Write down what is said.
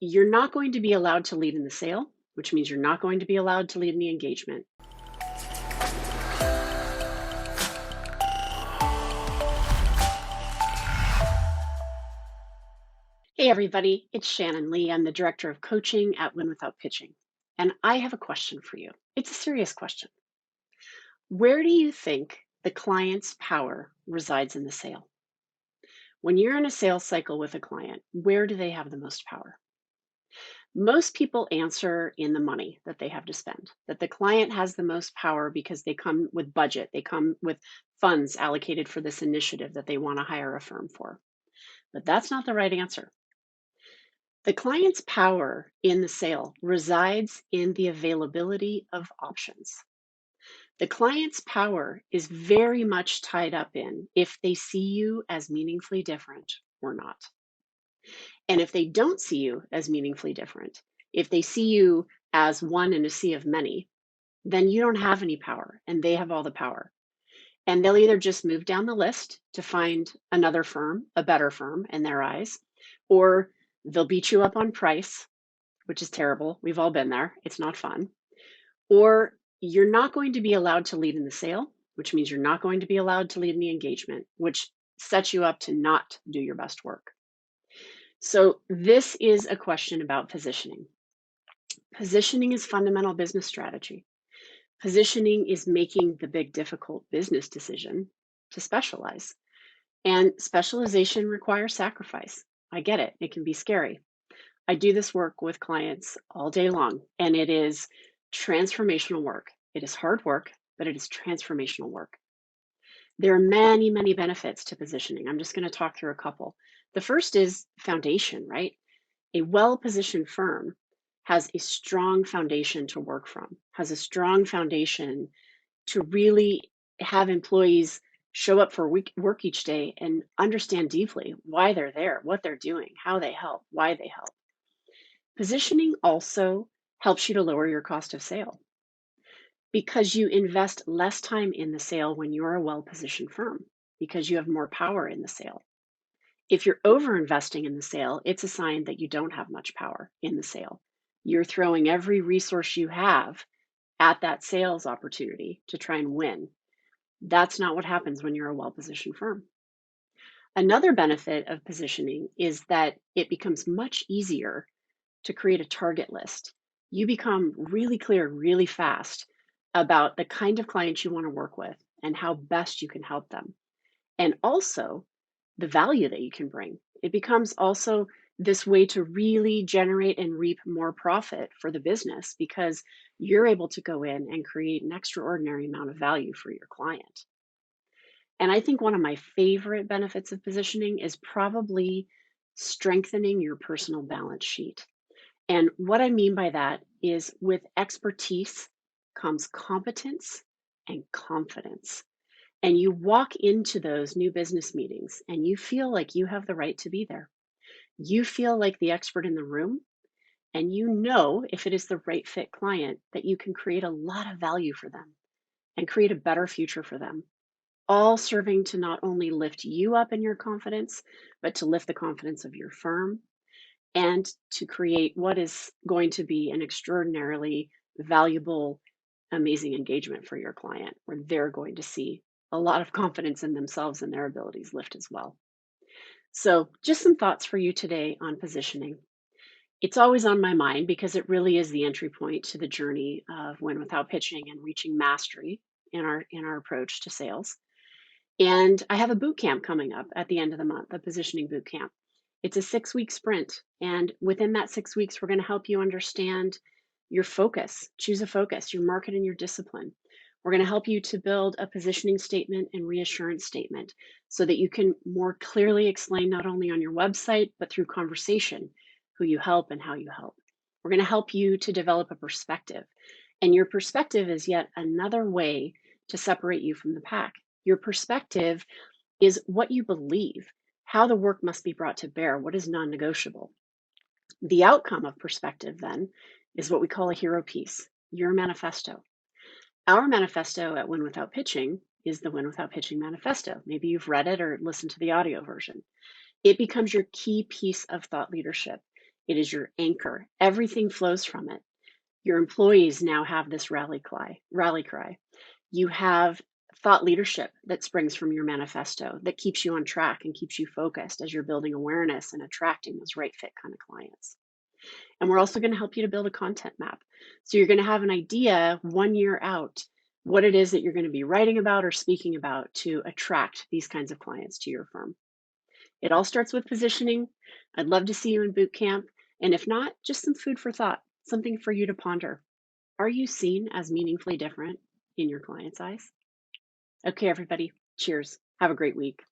You're not going to be allowed to lead in the sale, which means you're not going to be allowed to lead in the engagement. Hey, everybody, it's Shannon Lee. I'm the Director of Coaching at Win Without Pitching. And I have a question for you. It's a serious question. Where do you think the client's power resides in the sale? When you're in a sales cycle with a client, where do they have the most power? Most people answer in the money that they have to spend, that the client has the most power because they come with budget, they come with funds allocated for this initiative that they want to hire a firm for. But that's not the right answer. The client's power in the sale resides in the availability of options. The client's power is very much tied up in if they see you as meaningfully different or not. And if they don't see you as meaningfully different, if they see you as one in a sea of many, then you don't have any power and they have all the power. And they'll either just move down the list to find another firm, a better firm in their eyes, or they'll beat you up on price, which is terrible. We've all been there. It's not fun. Or you're not going to be allowed to lead in the sale, which means you're not going to be allowed to lead in the engagement, which sets you up to not do your best work. So this is a question about positioning. Positioning is fundamental business strategy. Positioning is making the big, difficult business decision to specialize. And specialization requires sacrifice. I get it. It can be scary. I do this work with clients all day long, and it is transformational work. It is hard work, but it is transformational work. There are many, many benefits to positioning. I'm just going to talk through a couple. The first is foundation, right? A well-positioned firm has a strong foundation to work from, has a strong foundation to really have employees show up for work each day and understand deeply why they're there, what they're doing, how they help, why they help. Positioning also helps you to lower your cost of sale because you invest less time in the sale when you're a well-positioned firm because you have more power in the sale. If you're over investing in the sale, it's a sign that you don't have much power in the sale. You're throwing every resource you have at that sales opportunity to try and win. That's not what happens when you're a well-positioned firm. Another benefit of positioning is that it becomes much easier to create a target list. You become really clear really fast about the kind of clients you want to work with and how best you can help them. And also the value that you can bring. It becomes also this way to really generate and reap more profit for the business because you're able to go in and create an extraordinary amount of value for your client. And I think one of my favorite benefits of positioning is probably strengthening your personal balance sheet. And what I mean by that is with expertise comes competence and confidence. And you walk into those new business meetings and you feel like you have the right to be there. You feel like the expert in the room, and you know if it is the right fit client that you can create a lot of value for them and create a better future for them, all serving to not only lift you up in your confidence, but to lift the confidence of your firm and to create what is going to be an extraordinarily valuable, amazing engagement for your client, where they're going to see a lot of confidence in themselves and their abilities lift as well. So, just some thoughts for you today on positioning. It's always on my mind because it really is the entry point to the journey of Win Without Pitching and reaching mastery in our approach to sales. And I have a boot camp coming up at the end of the month, a positioning boot camp. It's a 6 week sprint. And within that 6 weeks, we're going to help you understand your focus, choose a focus, your market, and your discipline. We're going to help you to build a positioning statement and reassurance statement so that you can more clearly explain not only on your website, but through conversation, who you help and how you help. We're going to help you to develop a perspective. And your perspective is yet another way to separate you from the pack. Your perspective is what you believe, how the work must be brought to bear, what is non negotiable. The outcome of perspective, then, is what we call a hero piece, your manifesto. Our manifesto at Win Without Pitching is the Win Without Pitching manifesto. Maybe you've read it or listened to the audio version. It becomes your key piece of thought leadership. It is your anchor. Everything flows from it. Your employees now have this rally cry. You have thought leadership that springs from your manifesto that keeps you on track and keeps you focused as you're building awareness and attracting those right fit kind of clients. And we're also going to help you to build a content map. So you're going to have an idea 1 year out what it is that you're going to be writing about or speaking about to attract these kinds of clients to your firm. It all starts with positioning. I'd love to see you in boot camp. And if not, just some food for thought, something for you to ponder. Are you seen as meaningfully different in your client's eyes? Okay, everybody, cheers. Have a great week.